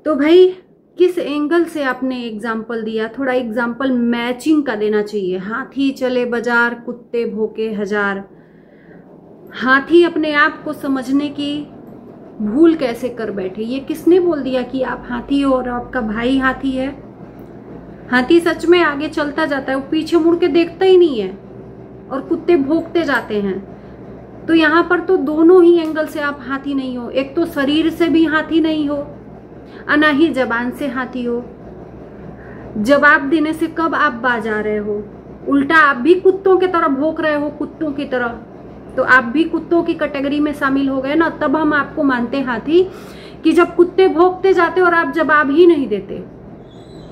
तो भाई किस एंगल से आपने एग्जाम्पल दिया, थोड़ा एग्जाम्पल मैचिंग का देना चाहिए। हाथी चले बाजार, कुत्ते भौंके हजार। हाथी अपने आप को समझने की भूल कैसे कर बैठे? ये किसने बोल दिया कि आप हाथी हो और आपका भाई हाथी है? हाथी सच में आगे चलता जाता है, वो पीछे मुड़ के देखता ही नहीं है, और कुत्ते भौंकते जाते हैं। तो यहाँ पर तो दोनों ही एंगल से आप हाथी नहीं हो। एक तो शरीर से भी हाथी नहीं हो, ना ही जबान से हाथी हो। जवाब देने से कब आप बाज आ रहे हो? उल्टा आप भी कुत्तों की तरह भौंक रहे हो, कुत्तों की तरह। तो आप भी कुत्तों की कैटेगरी में शामिल हो गए ना, तब हम आपको मानते हाथी, कि जब कुत्ते भौंकते जाते और आप जवाब ही नहीं देते,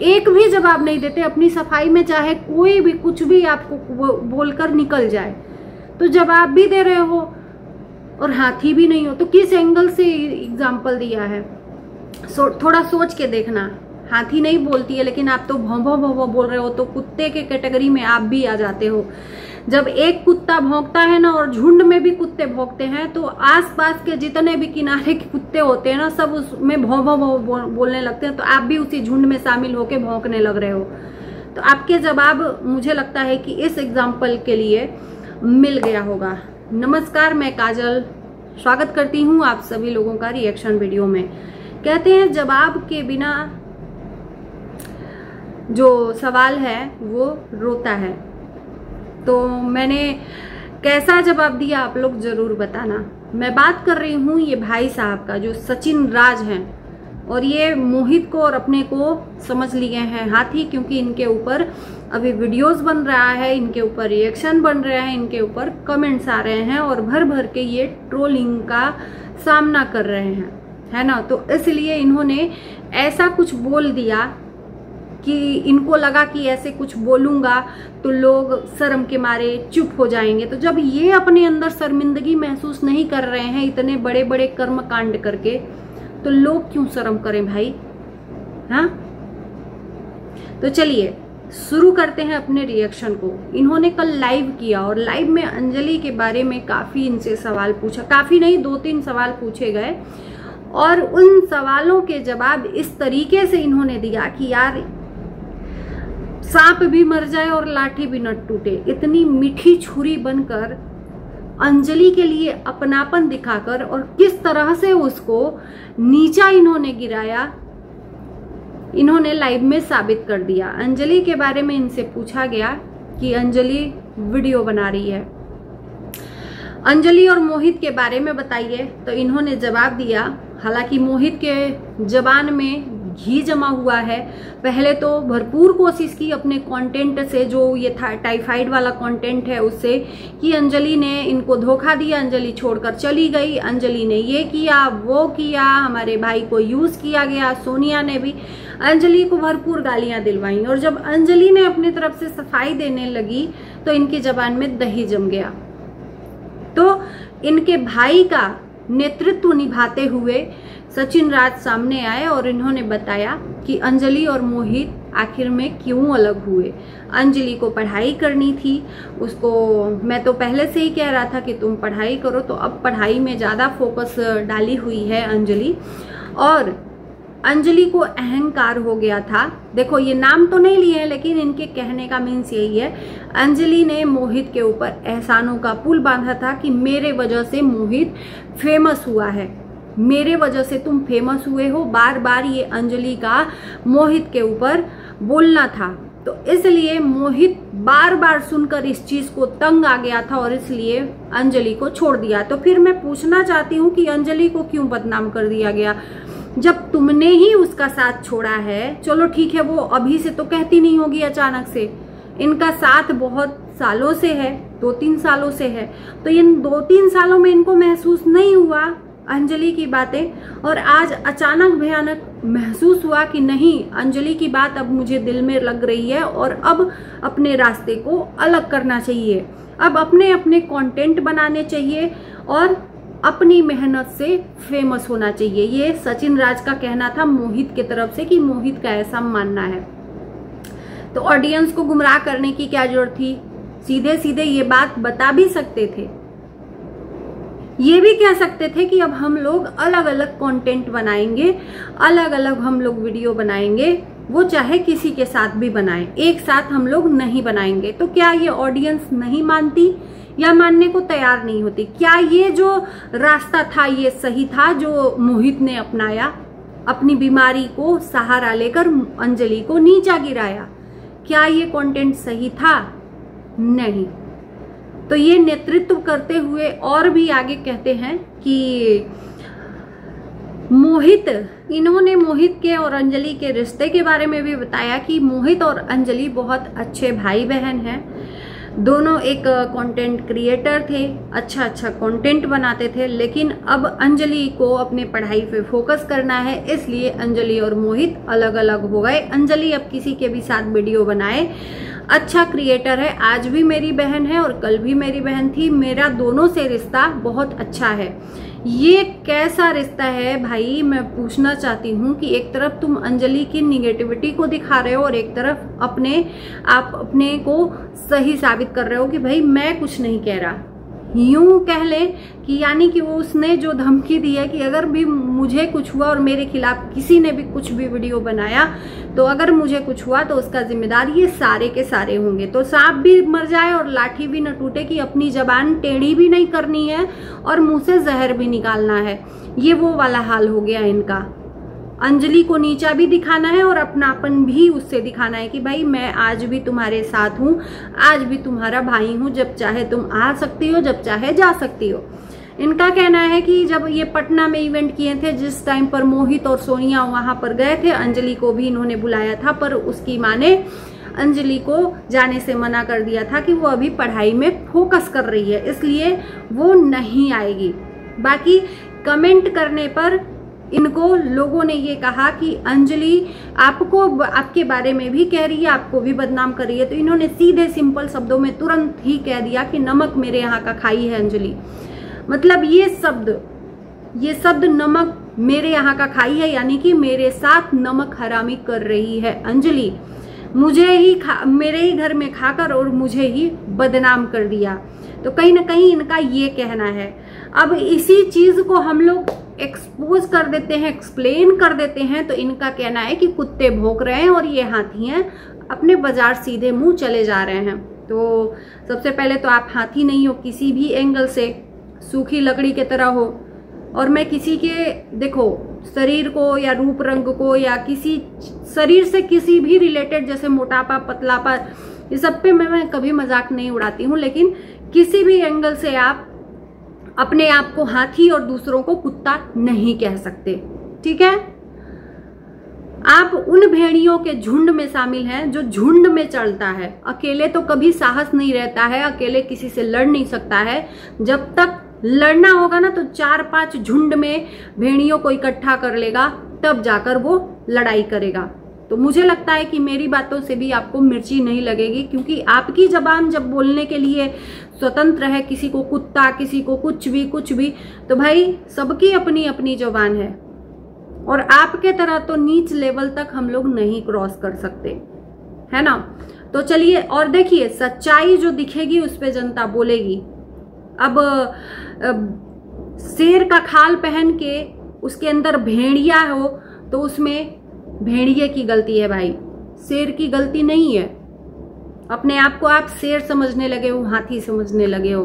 एक भी जवाब नहीं देते अपनी सफाई में, चाहे कोई भी कुछ भी आपको बोलकर निकल जाए, तो जवाब भी दे रहे हो और हाथी भी नहीं हो। तो किस एंगल से एग्जाम्पल दिया है? थोड़ा सोच के देखना। हाथी नहीं बोलती है, लेकिन आप तो भौं भौं भौं भौं बोल रहे हो, तो कुत्ते के कैटेगरी में आप भी आ जाते हो। जब एक कुत्ता भौंकता है ना, और झुंड में भी कुत्ते भौंकते हैं, तो आसपास के जितने भी किनारे के कुत्ते होते हैं ना, सब उसमें भौं भौं भौं बोलने लगते हैं। तो आप भी उसी झुंड में शामिल होके भौंकने लग रहे हो। तो आपके जवाब मुझे लगता है कि इस एग्जाम्पल के लिए मिल गया होगा। नमस्कार, मैं काजल स्वागत करती हूँ आप सभी लोगों का रिएक्शन वीडियो में। कहते हैं जवाब के बिना जो सवाल है वो रोता है। तो मैंने कैसा जवाब दिया आप लोग जरूर बताना। मैं बात कर रही हूँ ये भाई साहब का, जो सचिन राज हैं, और ये मोहित को और अपने को समझ लिए हैं हाथी, क्योंकि इनके ऊपर अभी वीडियोस बन रहा है, इनके ऊपर रिएक्शन बन रहे हैं, इनके ऊपर कमेंट्स आ रहे हैं, और भर भर के ये ट्रोलिंग का सामना कर रहे हैं, है ना। तो इसलिए इन्होंने ऐसा कुछ बोल दिया कि इनको लगा कि ऐसे कुछ बोलूंगा तो लोग शर्म के मारे चुप हो जाएंगे। तो जब ये अपने अंदर शर्मिंदगी महसूस नहीं कर रहे हैं इतने बड़े बड़े कर्म कांड करके, तो लोग क्यों शर्म करें भाई? हाँ, तो चलिए शुरू करते हैं अपने रिएक्शन को। इन्होंने कल लाइव किया, और लाइव में अंजलि के बारे में काफी इनसे सवाल पूछा, काफी नहीं 2-3 सवाल पूछे गए, और उन सवालों के जवाब इस तरीके से इन्होंने दिया कि यार सांप भी मर जाए और लाठी भी न टूटे। इतनी मीठी छुरी बनकर अंजलि के लिए अपनापन दिखाकर, और किस तरह से उसको नीचा इन्होंने गिराया, इन्होंने लाइव में साबित कर दिया। अंजलि के बारे में इनसे पूछा गया कि अंजलि वीडियो बना रही है, अंजलि और मोहित के बारे में बताइए। तो इन्होंने जवाब दिया, हालांकि मोहित के जबान में घी जमा हुआ है। पहले तो भरपूर कोशिश की अपने कंटेंट से, जो ये था टाइफाइड वाला कंटेंट है उससे, कि अंजलि ने इनको धोखा दिया, अंजलि छोड़कर चली गई, अंजलि ने ये किया वो किया, हमारे भाई को यूज किया गया। सोनिया ने भी अंजलि को भरपूर गालियां दिलवाई, और जब अंजलि ने अपनी तरफ से सफाई देने लगी तो इनकी जबान में दही जम गया। तो इनके भाई का नेतृत्व निभाते हुए सचिन राज सामने आए, और इन्होंने बताया कि अंजलि और मोहित आखिर में क्यों अलग हुए। अंजलि को पढ़ाई करनी थी, उसको मैं तो पहले से ही कह रहा था कि तुम पढ़ाई करो, तो अब पढ़ाई में ज़्यादा फोकस डाली हुई है अंजलि। और अंजलि को अहंकार हो गया था। देखो ये नाम तो नहीं लिए हैं, लेकिन इनके कहने का मीन्स यही है। अंजलि ने मोहित के ऊपर एहसानों का पुल बांधा था कि मेरे वजह से मोहित फेमस हुआ है, मेरे वजह से तुम फेमस हुए हो। बार बार ये अंजलि का मोहित के ऊपर बोलना था, तो इसलिए मोहित बार बार सुनकर इस चीज को तंग आ गया था, और इसलिए अंजलि को छोड़ दिया। तो फिर मैं पूछना चाहती हूँ कि अंजलि को क्यों बदनाम कर दिया गया, जब तुमने ही उसका साथ छोड़ा है। चलो ठीक है, वो अभी से तो कहती नहीं होगी अचानक से, इनका साथ बहुत सालों से है, 2-3 सालों से है। तो इन 2-3 सालों में इनको महसूस नहीं हुआ अंजलि की बातें, और आज अचानक भयानक महसूस हुआ कि नहीं, अंजलि की बात अब मुझे दिल में लग रही है, और अब अपने रास्ते को अलग करना चाहिए, अब अपने अपने कंटेंट बनाने चाहिए, और अपनी मेहनत से फेमस होना चाहिए। ये सचिन राज का कहना था मोहित की तरफ से, कि मोहित का ऐसा मानना है। तो ऑडियंस को गुमराह करने की क्या जरूरत थी? सीधे सीधे ये बात बता भी सकते थे, ये भी कह सकते थे कि अब हम लोग अलग अलग कंटेंट बनाएंगे, अलग अलग हम लोग वीडियो बनाएंगे, वो चाहे किसी के साथ भी बनाएं, एक साथ हम लोग नहीं बनाएंगे। तो क्या ये ऑडियंस नहीं मानती या मानने को तैयार नहीं होती? क्या ये जो रास्ता था ये सही था जो मोहित ने अपनाया? अपनी बीमारी को सहारा लेकर अंजलि को नीचा गिराया। क्या ये कंटेंट सही था? नहीं। तो ये नेतृत्व करते हुए और भी आगे कहते हैं कि इन्होंने मोहित के और अंजलि के रिश्ते के बारे में भी बताया कि मोहित और अंजलि बहुत अच्छे भाई बहन हैं। दोनों एक कंटेंट क्रिएटर थे, अच्छा कंटेंट बनाते थे, लेकिन अब अंजलि को अपने पढ़ाई पे फोकस करना है, इसलिए अंजलि और मोहित अलग अलग हो गए। अंजलि अब किसी के भी साथ वीडियो बनाए, अच्छा क्रिएटर है, आज भी मेरी बहन है और कल भी मेरी बहन थी, मेरा दोनों से रिश्ता बहुत अच्छा है। ये कैसा रिश्ता है भाई? मैं पूछना चाहती हूँ कि एक तरफ तुम अंजलि की निगेटिविटी को दिखा रहे हो और एक तरफ आप अपने को सही साबित कर रहे हो कि भाई मैं कुछ नहीं कह रहा। यूं कह ले कि यानी कि वो उसने जो धमकी दी है कि अगर भी मुझे कुछ हुआ और मेरे खिलाफ किसी ने भी कुछ भी वीडियो बनाया तो अगर मुझे कुछ हुआ तो उसका जिम्मेदार ये सारे के सारे होंगे। तो सांप भी मर जाए और लाठी भी न टूटे कि अपनी जबान टेढ़ी भी नहीं करनी है और मुंह से जहर भी निकालना है। ये वो वाला हाल हो गया इनका। अंजलि को नीचा भी दिखाना है और अपनापन भी उससे दिखाना है कि भाई मैं आज भी तुम्हारे साथ हूँ, आज भी तुम्हारा भाई हूँ, जब चाहे तुम आ सकती हो, जब चाहे जा सकती हो। इनका कहना है कि जब ये पटना में इवेंट किए थे, जिस टाइम पर मोहित और सोनिया वहां पर गए थे, अंजलि को भी इन्होंने बुलाया था, पर उसकी माँ ने अंजलि को जाने से मना कर दिया था कि वो अभी पढ़ाई में फोकस कर रही है, इसलिए वो नहीं आएगी। बाकी कमेंट करने पर इनको लोगों ने ये कहा कि अंजलि आपके बारे में भी कह रही है, आपको भी बदनाम कर रही है। तो इन्होंने सीधे सिंपल शब्दों में तुरंत ही कह दिया कि नमक मेरे यहाँ का खाई है अंजलि। मतलब ये शब्द नमक मेरे यहाँ का खाई है, यानी कि मेरे साथ नमक हरामी कर रही है अंजलि, मेरे ही घर में खाकर और मुझे ही बदनाम कर दिया। तो कहीं ना कहीं इनका ये कहना है। अब इसी चीज को हम लोग एक्सपोज कर देते हैं, एक्सप्लेन कर देते हैं, तो इनका कहना है कि कुत्ते भौंक रहे हैं और ये हाथी हैं, अपने बाजार सीधे मुंह चले जा रहे हैं। तो सबसे पहले तो आप हाथी नहीं हो किसी भी एंगल से, सूखी लकड़ी की तरह हो। और मैं किसी के देखो शरीर को या रूप रंग को या किसी शरीर से किसी भी रिलेटेड, जैसे मोटापा, पतलापा, ये सब पे मैं कभी मजाक नहीं उड़ाती हूँ, लेकिन किसी भी एंगल से आप अपने आप को हाथी और दूसरों को कुत्ता नहीं कह सकते, ठीक है? आप उन भेड़ियों के झुंड में शामिल हैं जो झुंड में चलता है। अकेले तो कभी साहस नहीं रहता है, अकेले किसी से लड़ नहीं सकता है। जब तक लड़ना होगा ना तो 4-5 झुंड में भेड़ियों को इकट्ठा कर लेगा, तब जाकर वो लड़ाई करेगा। तो मुझे लगता है कि मेरी बातों से भी आपको मिर्ची नहीं लगेगी, क्योंकि आपकी जबान जब बोलने के लिए स्वतंत्र है, किसी को कुत्ता, किसी को कुछ भी, तो भाई सबकी अपनी अपनी जबान है। और आपके तरह तो नीच लेवल तक हम लोग नहीं क्रॉस कर सकते, है ना? तो चलिए और देखिए, सच्चाई जो दिखेगी उस पे जनता बोलेगी। अब शेर का खाल पहन के उसके अंदर भेड़िया हो तो उसमें भेड़िए की गलती है भाई, शेर की गलती नहीं है। अपने आप को आप शेर समझने लगे हो, हाथी समझने लगे हो।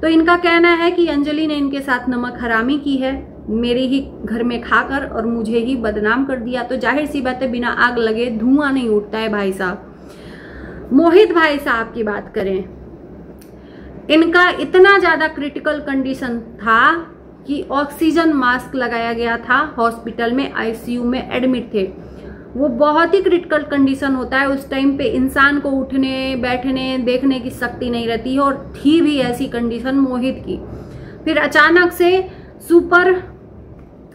तो इनका कहना है कि अंजलि ने इनके साथ नमक हरामी की है, मेरे ही घर में खाकर और मुझे ही बदनाम कर दिया। तो जाहिर सी बात है, बिना आग लगे धुआं नहीं उठता है भाई साहब। मोहित भाई साहब की बात करें, इनका इतना ज्यादा क्रिटिकल कंडीशन था कि ऑक्सीजन मास्क लगाया गया था, हॉस्पिटल में आईसीयू में एडमिट थे। वो बहुत ही क्रिटिकल कंडीशन होता है, उस टाइम पे इंसान को उठने बैठने देखने की शक्ति नहीं रहती है, और थी भी ऐसी कंडीशन मोहित की। फिर अचानक से सुपर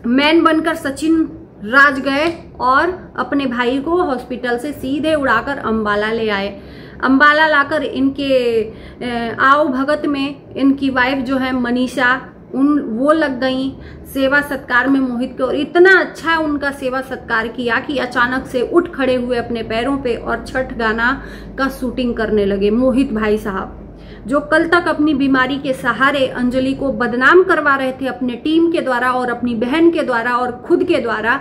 मैन बनकर सचिन राज गए और अपने भाई को हॉस्पिटल से सीधे उड़ाकर अंबाला ले आए। अंबाला लाकर इनके आओ भगत में इनकी वाइफ जो है मनीषा, वो लग गई सेवा सत्कार में मोहित के, और इतना अच्छा उनका सेवा सत्कार किया कि अचानक से उठ खड़े हुए अपने पैरों पे और छठ गाना का शूटिंग करने लगे मोहित भाई साहब, जो कल तक अपनी बीमारी के सहारे अंजलि को बदनाम करवा रहे थे अपने टीम के द्वारा और अपनी बहन के द्वारा और खुद के द्वारा,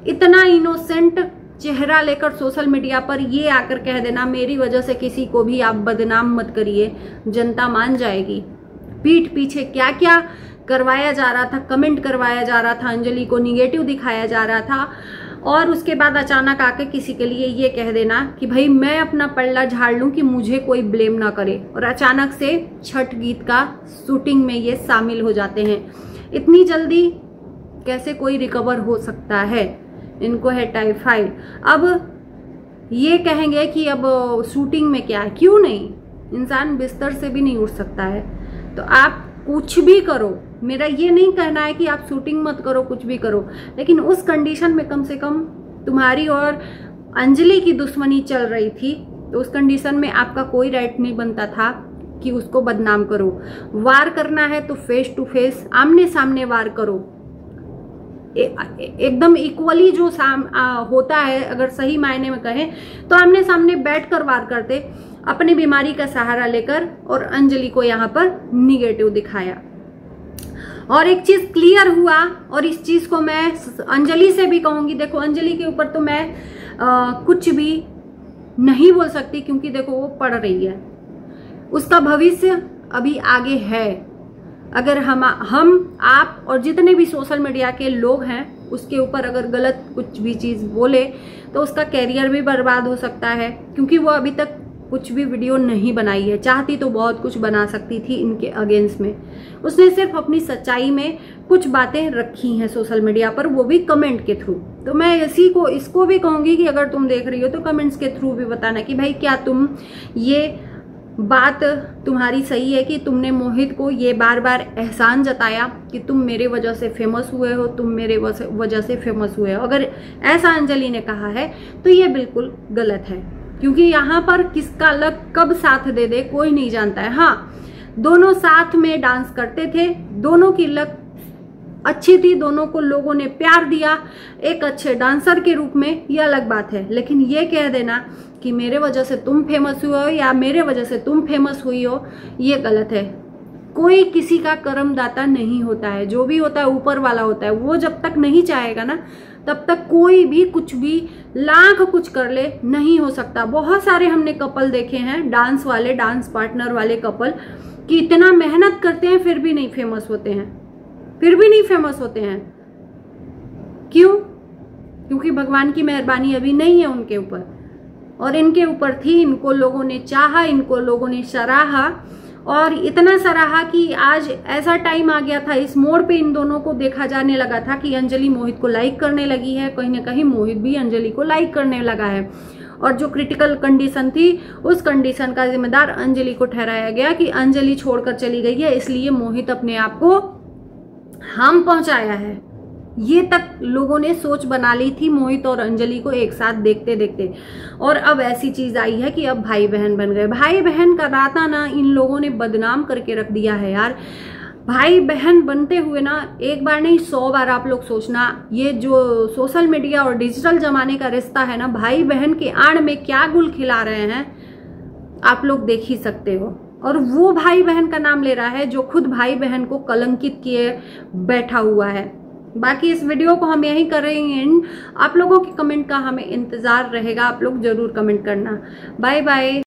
इतना इनोसेंट चेहरा लेकर सोशल मीडिया पर ये आकर कह देना मेरी वजह से किसी को भी आप बदनाम मत करिए, जनता मान जाएगी। पीठ पीछे क्या क्या करवाया जा रहा था, कमेंट करवाया जा रहा था, अंजलि को निगेटिव दिखाया जा रहा था, और उसके बाद अचानक आके किसी के लिए ये कह देना कि भाई मैं अपना पल्ला झाड़ लूं कि मुझे कोई ब्लेम ना करे, और अचानक से छठ गीत का शूटिंग में ये शामिल हो जाते हैं। इतनी जल्दी कैसे कोई रिकवर हो सकता है? इनको है टाइफाइड। अब ये कहेंगे कि अब शूटिंग में क्या है, क्यों नहीं, इंसान बिस्तर से भी नहीं उठ सकता है। तो आप कुछ भी करो, मेरा ये नहीं कहना है कि आप शूटिंग मत करो, कुछ भी करो, लेकिन उस कंडीशन में कम से कम तुम्हारी और अंजलि की दुश्मनी चल रही थी, तो उस कंडीशन में आपका कोई राइट नहीं बनता था कि उसको बदनाम करो। वार करना है तो फेस टू फेस, आमने सामने वार करो, एकदम इक्वली जो होता है, अगर सही मायने में कहें तो आमने सामने बैठकर वार करते, अपनी बीमारी का सहारा लेकर, और अंजलि को यहाँ पर निगेटिव दिखाया। और एक चीज क्लियर हुआ, और इस चीज को मैं अंजलि से भी कहूंगी, देखो अंजलि के ऊपर तो मैं कुछ भी नहीं बोल सकती, क्योंकि देखो वो पढ़ रही है, उसका भविष्य अभी आगे है। अगर हम आप और जितने भी सोशल मीडिया के लोग हैं उसके ऊपर अगर गलत कुछ भी चीज बोले तो उसका कैरियर भी बर्बाद हो सकता है, क्योंकि वो अभी तक कुछ भी वीडियो नहीं बनाई है। चाहती तो बहुत कुछ बना सकती थी इनके अगेंस्ट में, उसने सिर्फ अपनी सच्चाई में कुछ बातें रखी हैं सोशल मीडिया पर, वो भी कमेंट के थ्रू। तो मैं इसको भी कहूंगी कि अगर तुम देख रही हो तो कमेंट्स के थ्रू भी बताना कि भाई क्या तुम ये बात तुम्हारी सही है कि तुमने मोहित को ये बार बार एहसान जताया कि तुम मेरे वजह से फेमस हुए हो, तुम मेरे वजह से फेमस हुए हो। अगर ऐसा अंजलि ने कहा है तो ये बिल्कुल गलत है, क्योंकि यहाँ पर किसका लक कब साथ दे दे कोई नहीं जानता है। हाँ, दोनों साथ में डांस करते थे, दोनों की लक अच्छी थी, दोनों को लोगों ने प्यार दिया एक अच्छे डांसर के रूप में, ये अलग बात है। लेकिन ये कह देना कि मेरे वजह से तुम फेमस हुए हो या मेरे वजह से तुम फेमस हुई हो, ये गलत है। कोई किसी का कर्मदाता नहीं होता है, जो भी होता है ऊपर वाला होता है। वो जब तक नहीं चाहेगा ना तब तक कोई भी कुछ भी लाख कुछ कर ले नहीं हो सकता। बहुत सारे हमने कपल देखे हैं, डांस वाले, डांस पार्टनर वाले कपल, कि इतना मेहनत करते हैं फिर भी नहीं फेमस होते हैं, फिर भी नहीं फेमस होते हैं। क्यों? क्योंकि भगवान की मेहरबानी अभी नहीं है उनके ऊपर, और इनके ऊपर थी। इनको लोगों ने चाहा, इनको लोगों ने सराहा, और इतना सराहा कि आज ऐसा टाइम आ गया था, इस मोड़ पे इन दोनों को देखा जाने लगा था कि अंजलि मोहित को लाइक करने लगी है, कहीं ना कहीं मोहित भी अंजलि को लाइक करने लगा है। और जो क्रिटिकल कंडीशन थी उस कंडीशन का जिम्मेदार अंजलि को ठहराया गया कि अंजलि छोड़कर चली गई है, इसलिए मोहित अपने आप को हार्म पहुंचाया है। ये तक लोगों ने सोच बना ली थी मोहित और अंजलि को एक साथ देखते देखते, और अब ऐसी चीज आई है कि अब भाई बहन बन गए। भाई बहन का नाता ना इन लोगों ने बदनाम करके रख दिया है यार। भाई बहन बनते हुए ना एक बार नहीं 100 बार आप लोग सोचना, ये जो सोशल मीडिया और डिजिटल जमाने का रिश्ता है ना, भाई बहन के आड़ में क्या गुल खिला रहे हैं आप लोग देख ही सकते हो। और वो भाई बहन का नाम ले रहा है जो खुद भाई बहन को कलंकित किए बैठा हुआ है। बाकी इस वीडियो को हम यहीं कर रहे हैं, आप लोगों के कमेंट का हमें इंतजार रहेगा, आप लोग जरूर कमेंट करना। Bye bye.